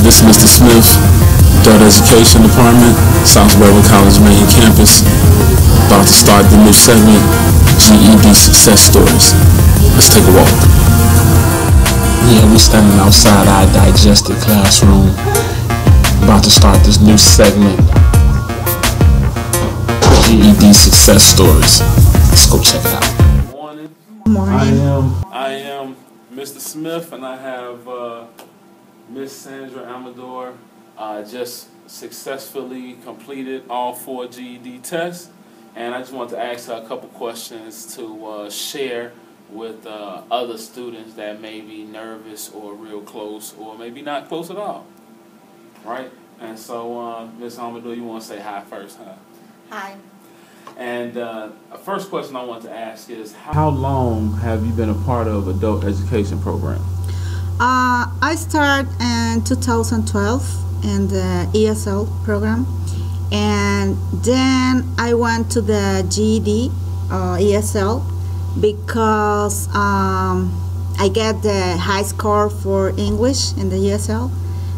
This is Mr. Smith, Adult Education Department, South River College main campus. About to start the new segment, GED Success Stories. Let's take a walk. Yeah, we're standing outside our digested classroom. About to start this new segment, GED Success Stories. Let's go check it out. Good morning. Morning. I am Mr. Smith, and I have Miss Sandra Amador just successfully completed all 4 GED tests, and I just want to ask her a couple questions to share with other students that may be nervous or real close or maybe not close at all, right? And so, Miss Amador, you want to say hi first, huh? Hi. And first question I want to ask is, how long have you been a part of adult education program? I started in 2012 in the ESL program, and then I went to the GED ESL because I get the high score for English in the ESL.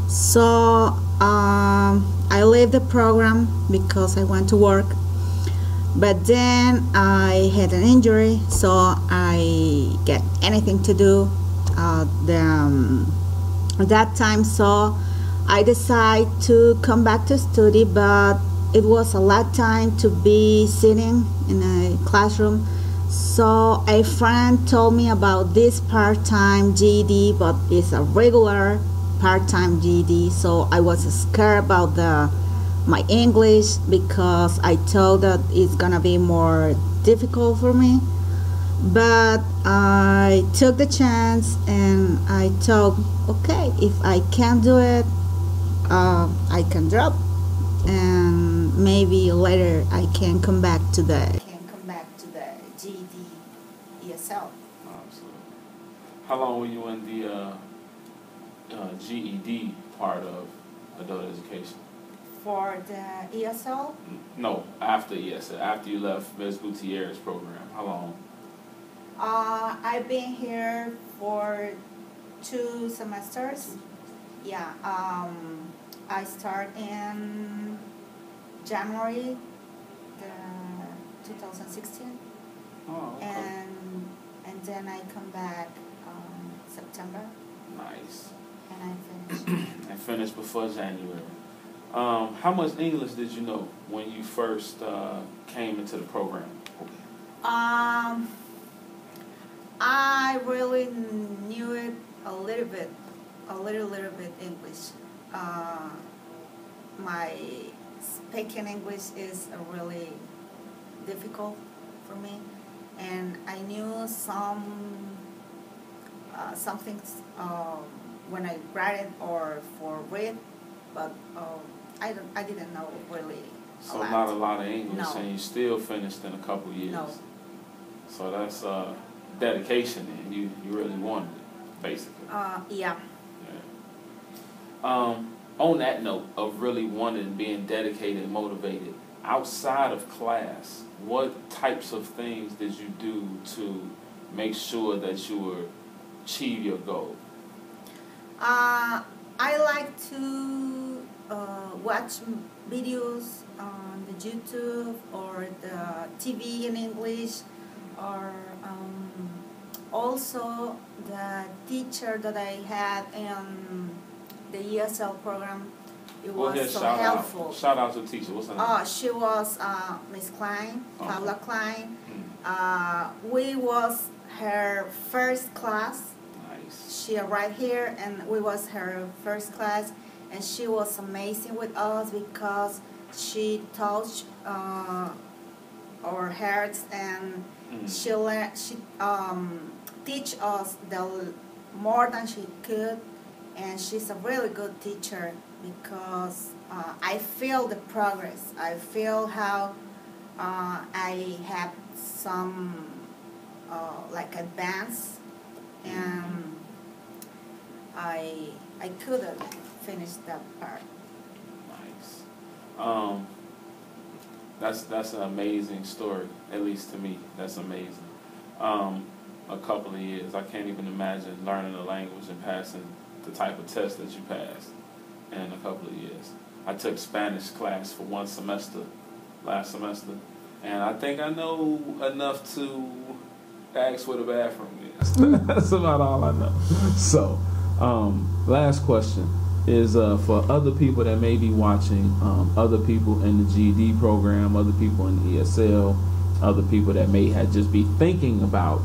So I left the program because I went to work. But then I had an injury, so I get anything to do at that time. So I decided to come back to study, but it was a lot time to be sitting in a classroom. So a friend told me about this part-time GED, but it's a regular part-time GED. So I was scared about my English because I thought that it's gonna be more difficult for me, but I took the chance and I thought, okay, if I can't do it, I can drop, and maybe later I can come back to the GED ESL. Absolutely. How long were you in the GED part of adult education? For the ESL? No, after ESL, after you left Ms. Gutierrez's program. How long? I've been here for 2 semesters. Yeah, I start in January 2016, Oh, okay. and then I come back September. Nice. And I finish. And finished before January. How much English did you know when you first came into the program? I really knew it a little bit English. My speaking English is really difficult for me, and I knew some things when I write it or for read, but I didn't know really So a lot. not a lot of English, No. and you still finished in a couple years. No. So that's dedication, and you really wanted it, basically. Yeah. On that note of really wanting, being dedicated, motivated, outside of class, what types of things did you do to make sure that you would achieve your goal? I like to watch videos on the YouTube or the TV in English, or also the teacher that I had in the ESL program. It Go ahead, was so shout helpful. out. Shout out to the teacher. What's her name? She was Miss Klein, Okay. Paula Klein. We was her first class. Nice. She arrived here and we was her first class, and she was amazing with us because she touched our hearts, and she teach us more than she could, and she's a really good teacher because I feel the progress. I feel how I have some like advance, and I couldn't finish that part. Nice. That's an amazing story, at least to me. That's amazing. A couple of years, I can't even imagine learning a language and passing the type of test that you passed. in a couple of years. I took Spanish class for one semester, last semester, and I think I know enough to ask where the bathroom is. That's about all I know. So, last question is for other people that may be watching, other people in the GED program, other people in the ESL, other people that may just be thinking about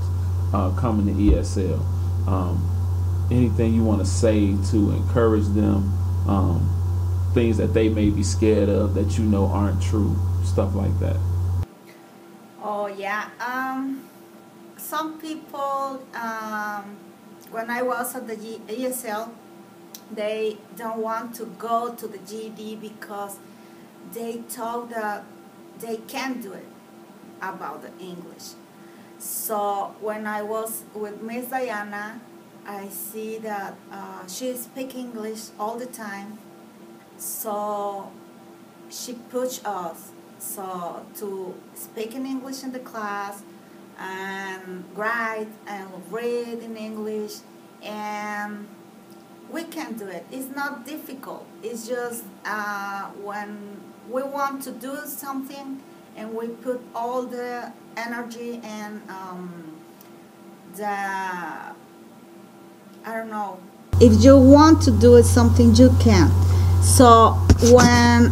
coming to ESL. Anything you want to say to encourage them, things that they may be scared of that you know aren't true, stuff like that? Oh, yeah. Some people, when I was at the ESL, they don't want to go to the GED because they thought that they can't do it about the English. So when I was with Miss Diana, I see that she speaks English all the time. So she pushed us to speak in English in the class and write and read in English, and we can do it. It's not difficult. It's just when we want to do something and we put all the energy and I don't know. If you want to do it something, you can. So when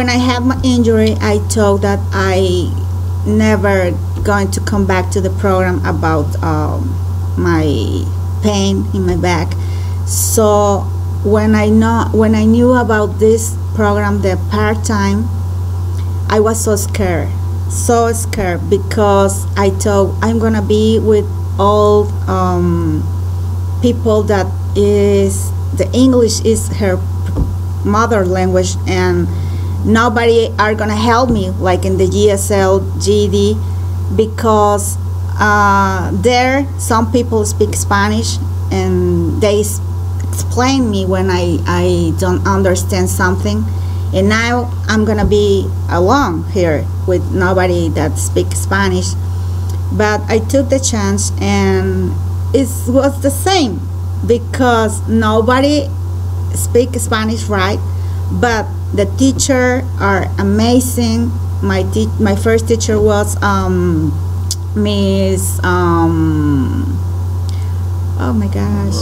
I had my injury, I thought that I never going to come back to the program about my pain in my back. So when I knew about this program, the part-time, I was so scared because I thought I'm gonna be with all people that is the English is her mother language, and nobody are gonna help me like in the ESL GED, because there some people speak Spanish and they explain me when I don't understand something, and now I'm gonna be alone here with nobody that speaks Spanish. But I took the chance, and it was the same because nobody speaks Spanish right, but the teacher are amazing. My first teacher was Miss oh my gosh,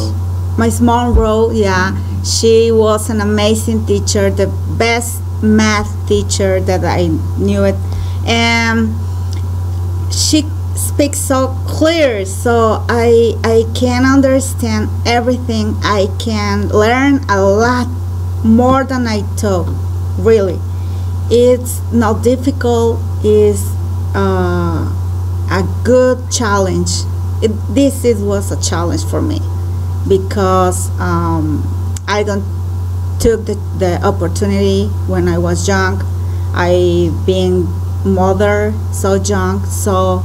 Miss Monroe. Yeah, she was an amazing teacher, the best math teacher that I knew it, and she speaks so clear, so I can understand everything. I can learn a lot more than I thought. Really, it's not difficult. It's a good challenge. This was a challenge for me because I don't took the opportunity when I was young. I being mother so young, so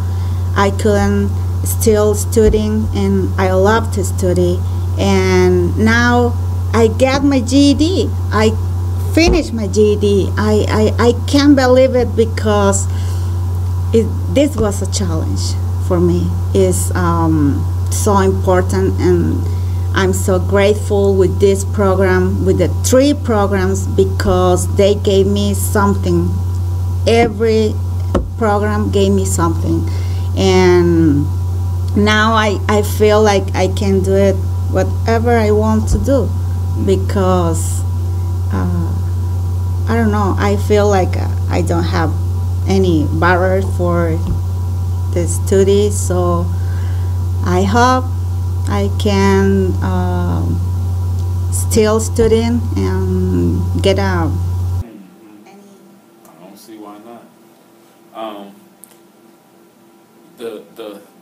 I couldn't still studying, and I love to study. And now I got my GED. I finished my GED. I can't believe it because this was a challenge for me. It's so important, and I'm so grateful with this program, with the 3 programs, because they gave me something. Every program gave me something, and now I feel like I can do it whatever I want to do, because I don't know, I feel like I don't have any barrier for the study, so I hope I can still studying and get out. I don't see why not.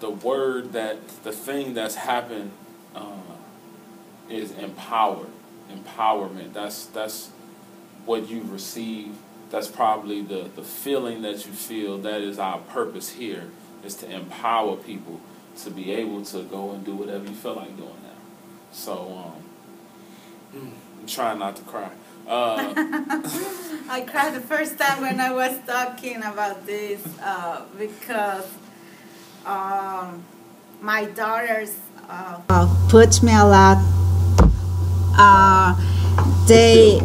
The word that the thing that's happened is empowerment. That's what you receive. That's probably the feeling that you feel. That is our purpose here, is to empower people to be able to go and do whatever you feel like doing now. So I'm trying not to cry. I cried the first time when I was talking about this because my daughters pushed me a lot They,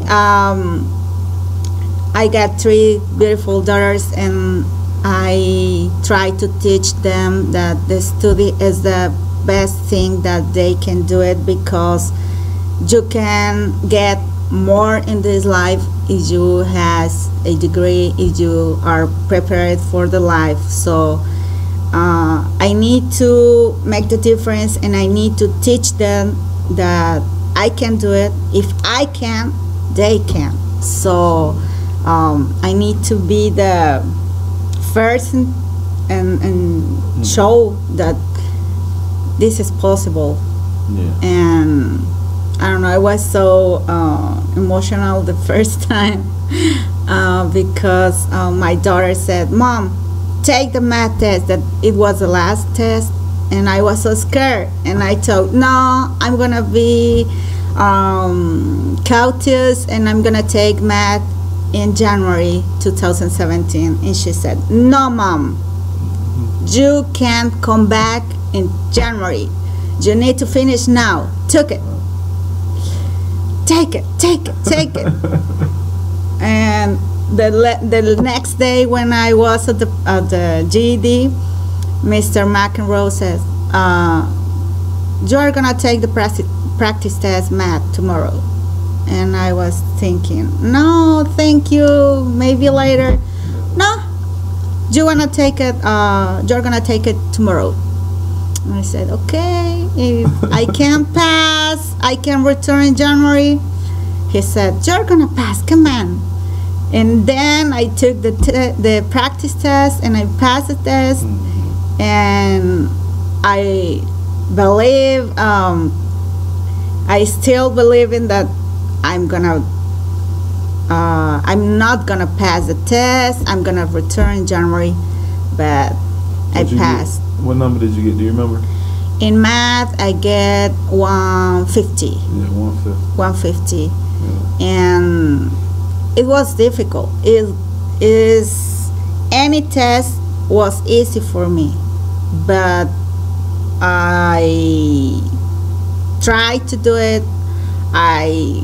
I got 3 beautiful daughters, and I try to teach them that the study is the best thing that they can do it, because you can get more in this life if you has a degree, if you are prepared for the life. So I need to make the difference, and I need to teach them that I can do it. If I can, they can. So I need to be the first and show that this is possible. Yeah. And I don't know, I was so emotional the first time because my daughter said, "Mom, take the math test," that it was the last test, and I was so scared, and I told, "No, I'm gonna be cautious, and I'm gonna take math in January 2017." And she said, "No, Mom, you can't come back in January. You need to finish now. Take it. Take it, take it, take it." And the next day when I was at the GED, Mr. McEnroe says, "You're gonna take the practice test math tomorrow." And I was thinking, "No, thank you, maybe later." "No, you're gonna take it tomorrow." And I said, "Okay, if I can pass, I can return in January." He said, "You're gonna pass, come on." And then I took the practice test, and I passed the test. And I believe, I still believe in that I'm not gonna pass the test. I'm gonna return in January, but I passed. What number did you get? Do you remember? In math, I get 150. Yeah, 150. 150. Yeah. And it was difficult. Any test was easy for me, but I tried to do it. I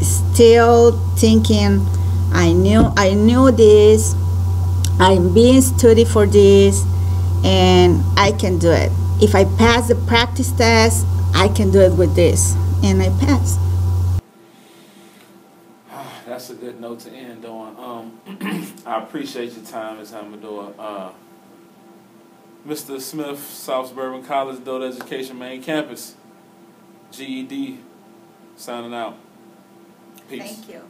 still thinking, I knew this. I'm being studied for this, and I can do it. If I pass the practice test, I can do it with this, and I passed. That's a good note to end on. I appreciate your time, Ms. Amador. Mr. Smith, South Suburban College, Adult Education Main Campus, GED, signing out. Peace. Thank you.